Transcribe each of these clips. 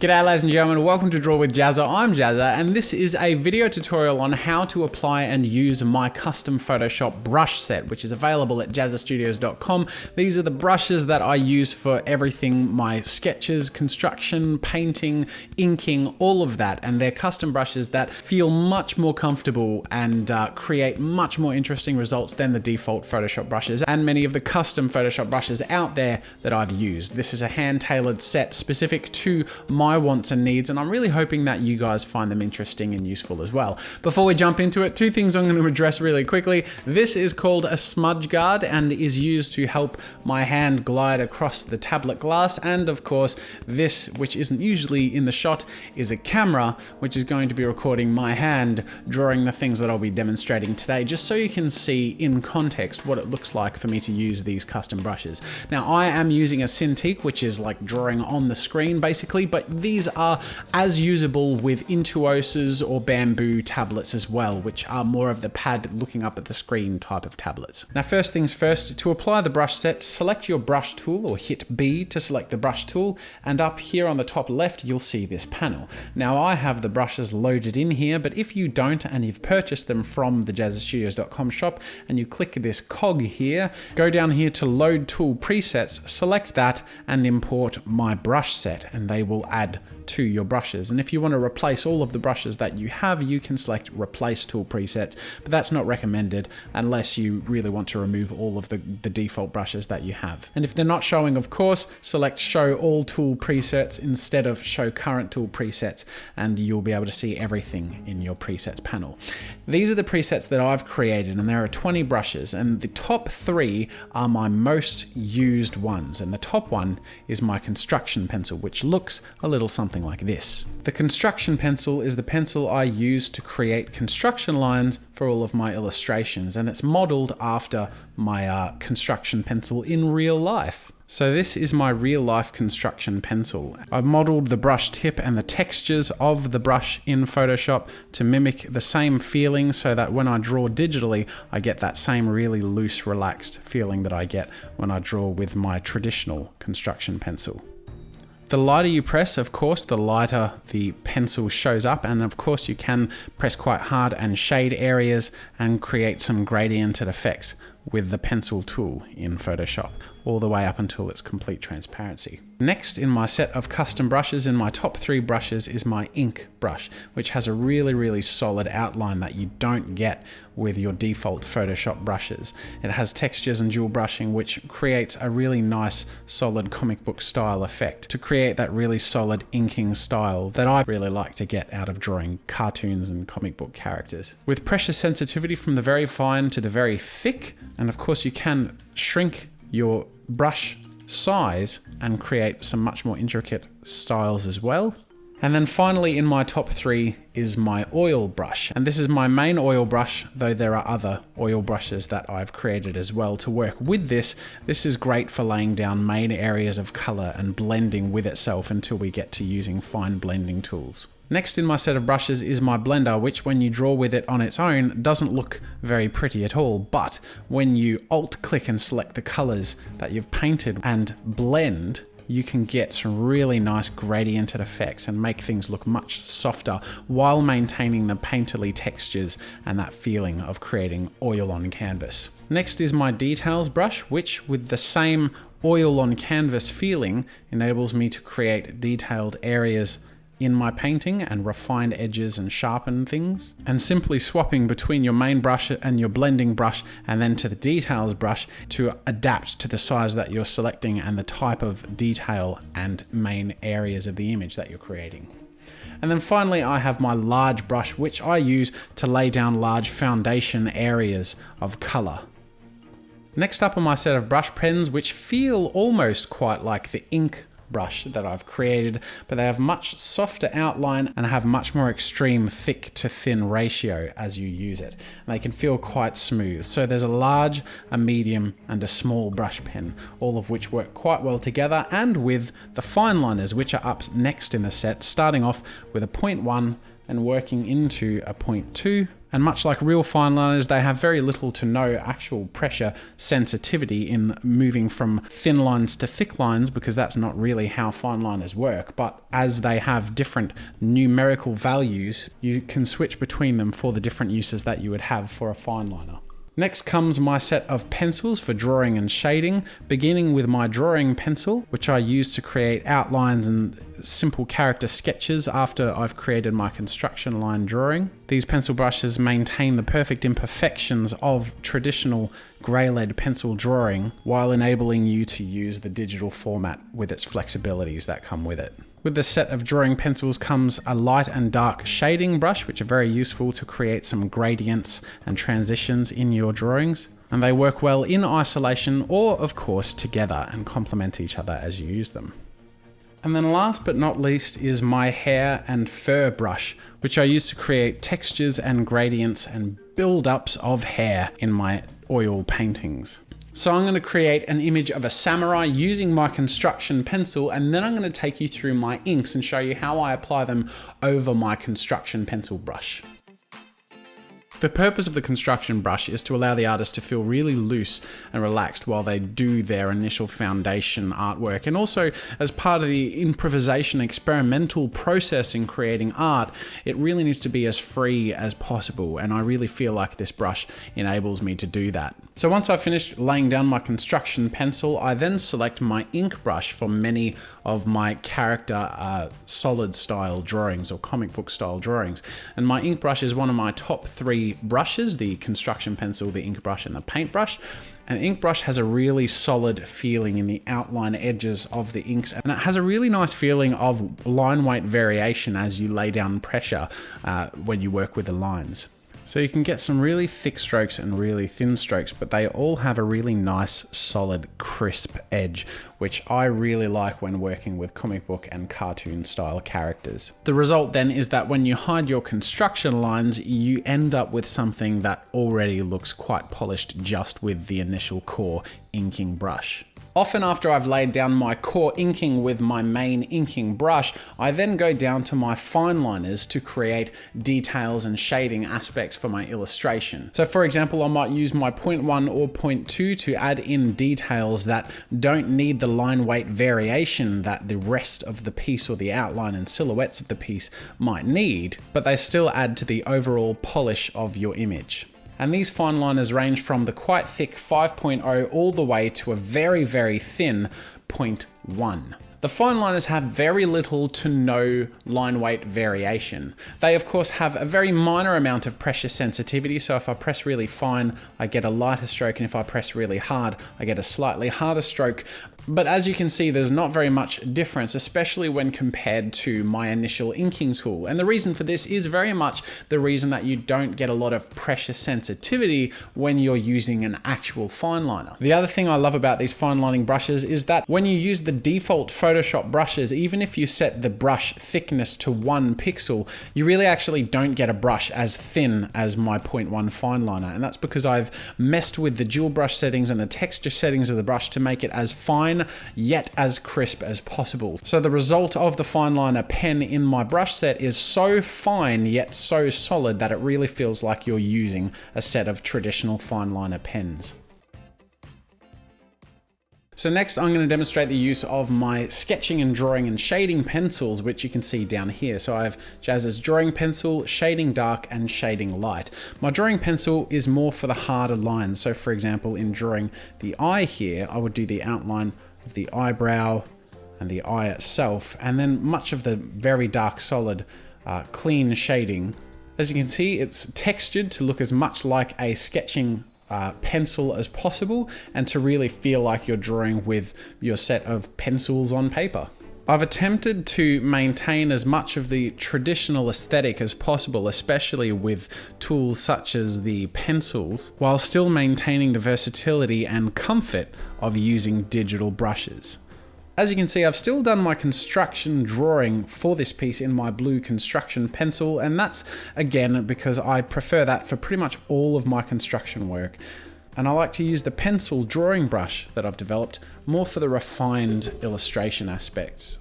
G'day ladies and gentlemen, welcome to Draw with Jazza. I'm Jazza and this is a video tutorial on how to apply and use my custom Photoshop brush set, which is available at JAZZA'Studios.com. These are the brushes that I use for everything, my sketches, construction, painting, inking, all of that. And they're custom brushes that feel much more comfortable and create much more interesting results than the default Photoshop brushes and many of the custom Photoshop brushes out there that I've used. This is a hand-tailored set specific to my wants and needs, and I'm really hoping that you guys find them interesting and useful as well. Before we jump into it, two things I'm going to address really quickly. This is called a smudge guard and is used to help my hand glide across the tablet glass, and of course this, which isn't usually in the shot, is a camera which is going to be recording my hand drawing the things that I'll be demonstrating today, just so you can see in context what it looks like for me to use these custom brushes. Now I am using a Cintiq, which is like drawing on the screen basically, but these are as usable with Intuoses or Bamboo tablets as well, which are more of the pad looking up at the screen type of tablets. Now first things first, to apply the brush set, select your brush tool or hit B to select the brush tool, and up here on the top left you'll see this panel. Now I have the brushes loaded in here, but if you don't and you've purchased them from the JAZZA'Studios.com shop and you click this cog here, go down here to load tool presets, select that and import my brush set, and they will add to your brushes. And if you want to replace all of the brushes that you have, you can select replace tool presets, but that's not recommended unless you really want to remove all of the default brushes that you have. And if they're not showing, of course, select show all tool presets instead of show current tool presets, and you'll be able to see everything in your presets panel. These are the presets that I've created, and there are 20 brushes, and the top 3 are my most used ones. And the top one is my construction pencil, which looks a little something like this. The construction pencil is the pencil I use to create construction lines for all of my illustrations, and it's modeled after my construction pencil in real life. So this is my real life construction pencil. I've modeled the brush tip and the textures of the brush in Photoshop to mimic the same feeling, so that when I draw digitally, I get that same really loose, relaxed feeling that I get when I draw with my traditional construction pencil. The lighter you press, of course, the lighter the pencil shows up, and of course you can press quite hard and shade areas and create some gradiented effects with the pencil tool in Photoshop, all the way up until its complete transparency. Next in my set of custom brushes, in my top 3 brushes, is my ink brush, which has a really solid outline that you don't get with your default Photoshop brushes. It has textures and dual brushing, which creates a really nice solid comic book style effect to create that really solid inking style that I really like to get out of drawing cartoons and comic book characters. With pressure sensitivity from the very fine to the very thick, and of course you can shrink your brush size and create some much more intricate styles as well. And then finally in my top 3 is my oil brush. And this is my main oil brush, though there are other oil brushes that I've created as well to work with this. This is great for laying down main areas of color and blending with itself until we get to using fine blending tools. Next in my set of brushes is my blender, which when you draw with it on its own doesn't look very pretty at all, but when you alt click and select the colors that you've painted and blend, you can get some really nice gradiented effects and make things look much softer while maintaining the painterly textures and that feeling of creating oil on canvas. Next is my details brush, which with the same oil on canvas feeling enables me to create detailed areas in my painting and refine edges and sharpen things. And simply swapping between your main brush and your blending brush and then to the details brush to adapt to the size that you're selecting and the type of detail and main areas of the image that you're creating. And then finally I have my large brush, which I use to lay down large foundation areas of color. Next up are my set of brush pens, which feel almost quite like the ink brush that I've created, but they have much softer outline and have much more extreme thick to thin ratio as you use it. And they can feel quite smooth. So there's a large, a medium, and a small brush pen, all of which work quite well together, and with the fine liners, which are up next in the set, starting off with a 0.1, and working into a 0.2. And much like real fine liners, they have very little to no actual pressure sensitivity in moving from thin lines to thick lines, because that's not really how fine liners work. But as they have different numerical values, you can switch between them for the different uses that you would have for a fine liner. Next comes my set of pencils for drawing and shading, beginning with my drawing pencil, which I use to create outlines and simple character sketches after I've created my construction line drawing. These pencil brushes maintain the perfect imperfections of traditional grey lead pencil drawing while enabling you to use the digital format with its flexibilities that come with it. With the set of drawing pencils comes a light and dark shading brush, which are very useful to create some gradients and transitions in your drawings. And they work well in isolation or, of course, together and complement each other as you use them. And then last but not least is my hair and fur brush, which I use to create textures and gradients and build-ups of hair in my oil paintings. So I'm going to create an image of a samurai using my construction pencil, and then I'm going to take you through my inks and show you how I apply them over my construction pencil brush. The purpose of the construction brush is to allow the artist to feel really loose and relaxed while they do their initial foundation artwork. And also, as part of the improvisation experimental process in creating art, it really needs to be as free as possible. And I really feel like this brush enables me to do that. So once I've finished laying down my construction pencil, I then select my ink brush for many of my character solid style drawings or comic book style drawings. And my ink brush is one of my top 3 brushes: the construction pencil, the ink brush, and the paintbrush. An ink brush has a really solid feeling in the outline edges of the inks, and it has a really nice feeling of line weight variation as you lay down pressure when you work with the lines. So you can get some really thick strokes and really thin strokes, but they all have a really nice, solid, crisp edge, which I really like when working with comic book and cartoon style characters. The result then is that when you hide your construction lines, you end up with something that already looks quite polished just with the initial core inking brush. Often after I've laid down my core inking with my main inking brush, I then go down to my fine liners to create details and shading aspects for my illustration. So for example, I might use my 0.1 or 0.2 to add in details that don't need the line weight variation that the rest of the piece or the outline and silhouettes of the piece might need, but they still add to the overall polish of your image. And these fine liners range from the quite thick 5.0 all the way to a very, very thin 0.1. The fine liners have very little to no line weight variation. They of course have a very minor amount of pressure sensitivity, so if I press really fine, I get a lighter stroke, and if I press really hard, I get a slightly harder stroke. But as you can see, there's not very much difference, especially when compared to my initial inking tool. And the reason for this is very much the reason that you don't get a lot of pressure sensitivity when you're using an actual fine liner. The other thing I love about these fine lining brushes is that when you use the default Photoshop brushes, even if you set the brush thickness to 1 pixel, you really actually don't get a brush as thin as my 0.1 fine liner. And that's because I've messed with the dual brush settings and the texture settings of the brush to make it as fine yet as crisp as possible. So the result of the fine liner pen in my brush set is so fine yet so solid that it really feels like you're using a set of traditional fine liner pens. So next I'm going to demonstrate the use of my sketching and drawing and shading pencils, which you can see down here. So I have JAZZA'S drawing pencil, shading dark and shading light. My drawing pencil is more for the harder lines. So for example, in drawing the eye here, I would do the outline of the eyebrow and the eye itself, and then much of the very dark, solid, clean shading. As you can see, it's textured to look as much like a sketching pencil as possible, and to really feel like you're drawing with your set of pencils on paper. I've attempted to maintain as much of the traditional aesthetic as possible, especially with tools such as the pencils, while still maintaining the versatility and comfort of using digital brushes. As you can see, I've still done my construction drawing for this piece in my blue construction pencil, and that's again because I prefer that for pretty much all of my construction work. And I like to use the pencil drawing brush that I've developed more for the refined illustration aspects.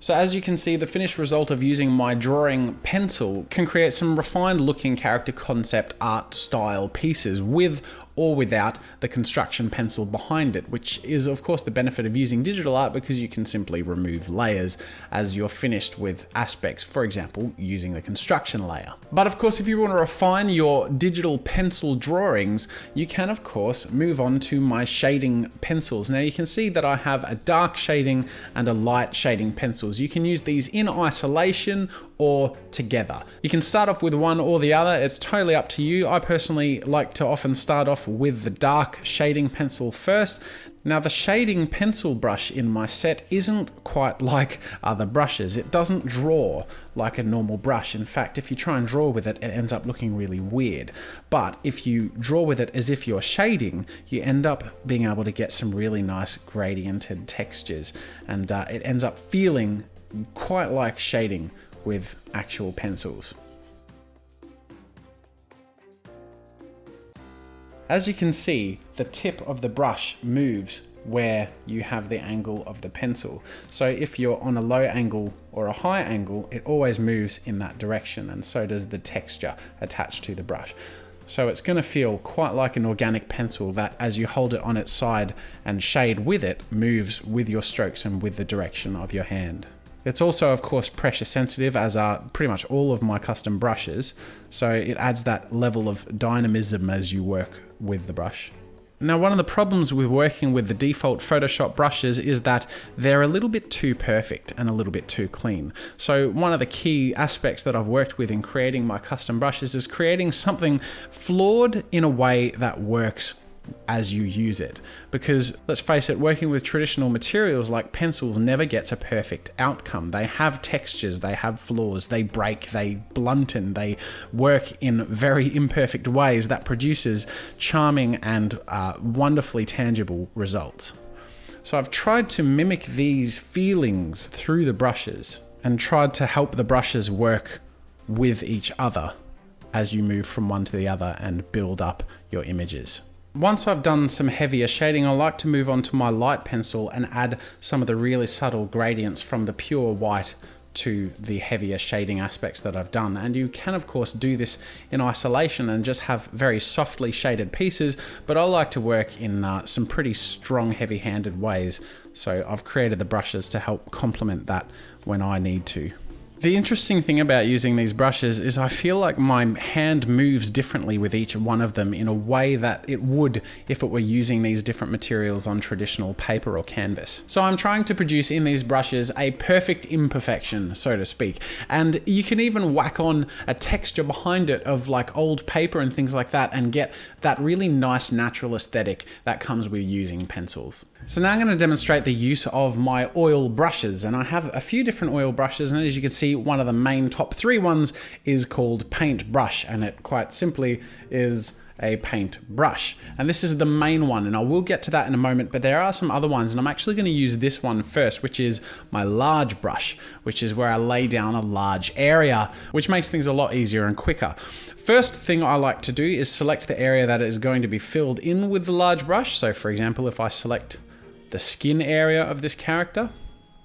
So as you can see, the finished result of using my drawing pencil can create some refined looking character concept art style pieces with or without the construction pencil behind it, which is of course the benefit of using digital art because you can simply remove layers as you're finished with aspects, for example, using the construction layer. But of course, if you want to refine your digital pencil drawings, you can of course move on to my shading pencils. Now you can see that I have a dark shading and a light shading pencils. You can use these in isolation or together. You can start off with one or the other, it's totally up to you. I personally like to often start off with the dark shading pencil first. Now the shading pencil brush in my set isn't quite like other brushes. It doesn't draw like a normal brush. In fact, if you try and draw with it, it ends up looking really weird. But if you draw with it as if you're shading, you end up being able to get some really nice gradiented textures, and it ends up feeling quite like shading with actual pencils. As you can see, the tip of the brush moves where you have the angle of the pencil. So if you're on a low angle or a high angle, it always moves in that direction, and so does the texture attached to the brush. So it's going to feel quite like an organic pencil that, as you hold it on its side and shade with it, moves with your strokes and with the direction of your hand. It's also, of course, pressure sensitive, as are pretty much all of my custom brushes, so it adds that level of dynamism as you work with the brush. Now, one of the problems with working with the default Photoshop brushes is that they're a little bit too perfect and a little bit too clean. So one of the key aspects that I've worked with in creating my custom brushes is creating something flawed in a way that works as you use it. Because let's face it, working with traditional materials like pencils never gets a perfect outcome. They have textures, they have flaws, they break, they blunten, they work in very imperfect ways that produces charming and wonderfully tangible results. So I've tried to mimic these feelings through the brushes and tried to help the brushes work with each other as you move from one to the other and build up your images. Once I've done some heavier shading, I like to move on to my light pencil and add some of the really subtle gradients from the pure white to the heavier shading aspects that I've done. And you can of course do this in isolation and just have very softly shaded pieces, but I like to work in some pretty strong heavy-handed ways. So I've created the brushes to help complement that when I need to. The interesting thing about using these brushes is I feel like my hand moves differently with each one of them in a way that it would if it were using these different materials on traditional paper or canvas. So I'm trying to produce in these brushes a perfect imperfection, so to speak. And you can even whack on a texture behind it of like old paper and things like that and get that really nice natural aesthetic that comes with using pencils. So now I'm going to demonstrate the use of my oil brushes, and I have a few different oil brushes, and as you can see, one of the main top 3 ones is called Paint Brush, and it quite simply is a paint brush. And this is the main one, and I will get to that in a moment, but there are some other ones, and I'm actually going to use this one first, which is my large brush, which is where I lay down a large area, which makes things a lot easier and quicker. First thing I like to do is select the area that is going to be filled in with the large brush. So for example, if I select the skin area of this character.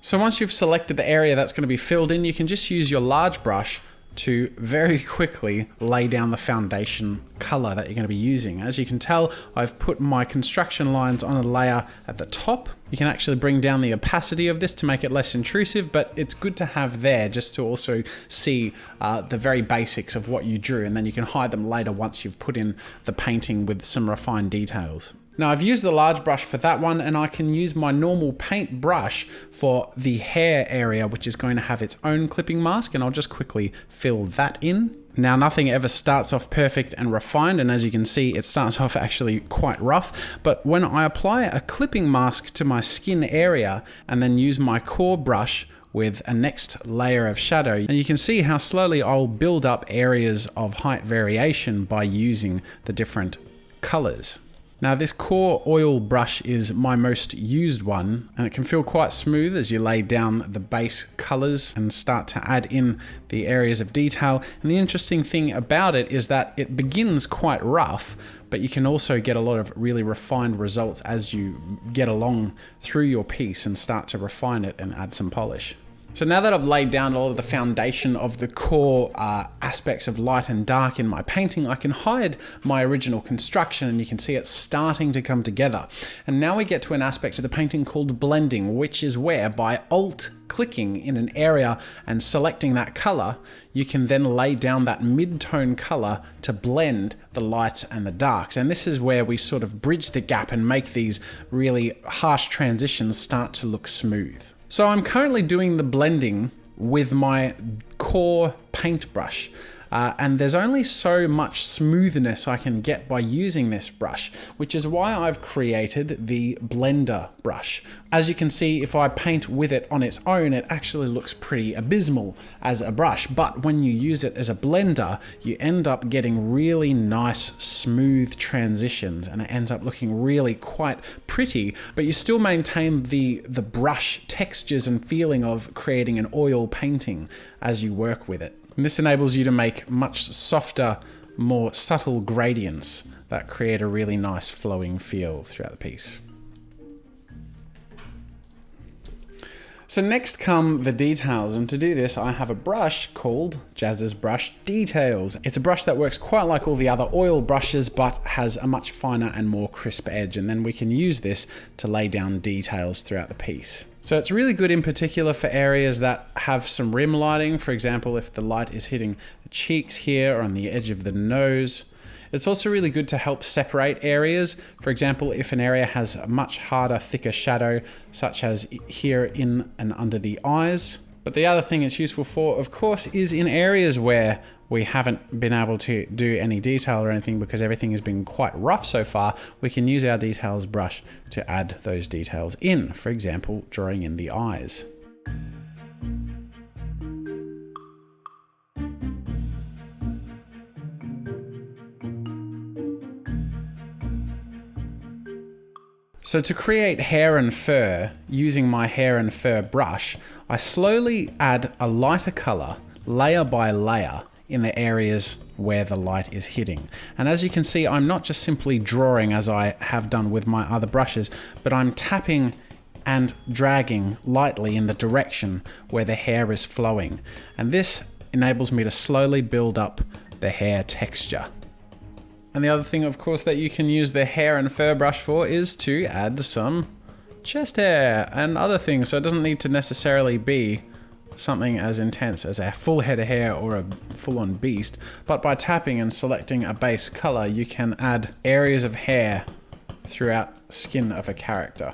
So once you've selected the area that's going to be filled in, you can just use your large brush to very quickly lay down the foundation color that you're going to be using. As you can tell, I've put my construction lines on a layer at the top. You can actually bring down the opacity of this to make it less intrusive, but it's good to have there just to also see the very basics of what you drew, and then you can hide them later once you've put in the painting with some refined details. Now I've used the large brush for that one, and I can use my normal paint brush for the hair area, which is going to have its own clipping mask, and I'll just quickly fill that in. Now nothing ever starts off perfect and refined, and as you can see, it starts off actually quite rough, but when I apply a clipping mask to my skin area and then use my core brush with a next layer of shadow, and you can see how slowly I'll build up areas of height variation by using the different colors. Now this core oil brush is my most used one, and it can feel quite smooth as you lay down the base colors and start to add in the areas of detail. And the interesting thing about it is that it begins quite rough, but you can also get a lot of really refined results as you get along through your piece and start to refine it and add some polish. So now that I've laid down a lot of the foundation of the core aspects of light and dark in my painting, I can hide my original construction and you can see it starting to come together. And now we get to an aspect of the painting called blending, which is where by alt-clicking in an area and selecting that color, you can then lay down that mid-tone color to blend the lights and the darks. And this is where we sort of bridge the gap and make these really harsh transitions start to look smooth. So I'm currently doing the blending with my core paintbrush. And there's only so much smoothness I can get by using this brush, which is why I've created the blender brush. As you can see, if I paint with it on its own, it actually looks pretty abysmal as a brush, but when you use it as a blender, you end up getting really nice, smooth transitions, and it ends up looking really quite pretty, but you still maintain the brush textures and feeling of creating an oil painting as you work with it. And this enables you to make much softer, more subtle gradients that create a really nice flowing feel throughout the piece. So next come the details, and to do this I have a brush called JAZZA'S Brush Details. It's a brush that works quite like all the other oil brushes but has a much finer and more crisp edge, and then we can use this to lay down details throughout the piece. So it's really good in particular for areas that have some rim lighting, for example if the light is hitting the cheeks here or on the edge of the nose. It's also really good to help separate areas. For example, if an area has a much harder, thicker shadow, such as here in and under the eyes. But the other thing it's useful for, of course, is in areas where we haven't been able to do any detail or anything because everything has been quite rough so far, we can use our details brush to add those details in. For example, drawing in the eyes. So to create hair and fur, using my hair and fur brush, I slowly add a lighter color, layer by layer, in the areas where the light is hitting. And as you can see, I'm not just simply drawing as I have done with my other brushes, but I'm tapping and dragging lightly in the direction where the hair is flowing. And this enables me to slowly build up the hair texture. And the other thing, of course, that you can use the hair and fur brush for is to add some chest hair and other things. So it doesn't need to necessarily be something as intense as a full head of hair or a full-on beast, but by tapping and selecting a base color, you can add areas of hair throughout skin of a character.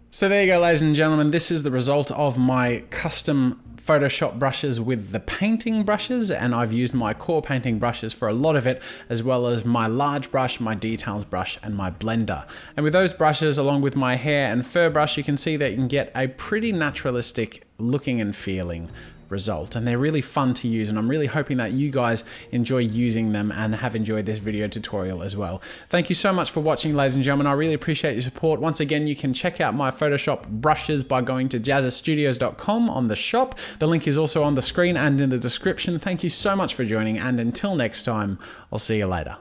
So there you go, ladies and gentlemen, this is the result of my custom Photoshop brushes with the painting brushes, and I've used my core painting brushes for a lot of it, as well as my large brush, my details brush, and my blender. And with those brushes, along with my hair and fur brush, you can see that you can get a pretty naturalistic looking and feeling result, and they're really fun to use, and I'm really hoping that you guys enjoy using them and have enjoyed this video tutorial as well. Thank you so much for watching, ladies and gentlemen. I really appreciate your support. Once again, you can check out my Photoshop brushes by going to JAZZA'Sstudios.com on the shop. The link is also on the screen and in the description. Thank you so much for joining, and until next time, I'll see you later.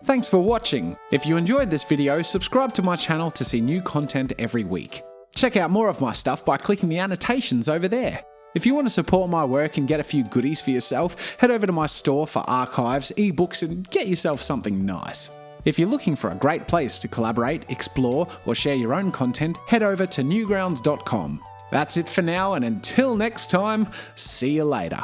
Thanks for watching. If you enjoyed this video, subscribe to my channel to see new content every week. Check out more of my stuff by clicking the annotations over there. If you want to support my work and get a few goodies for yourself, head over to my store for archives, ebooks, and get yourself something nice. If you're looking for a great place to collaborate, explore, or share your own content, head over to newgrounds.com. That's it for now, and until next time, see you later.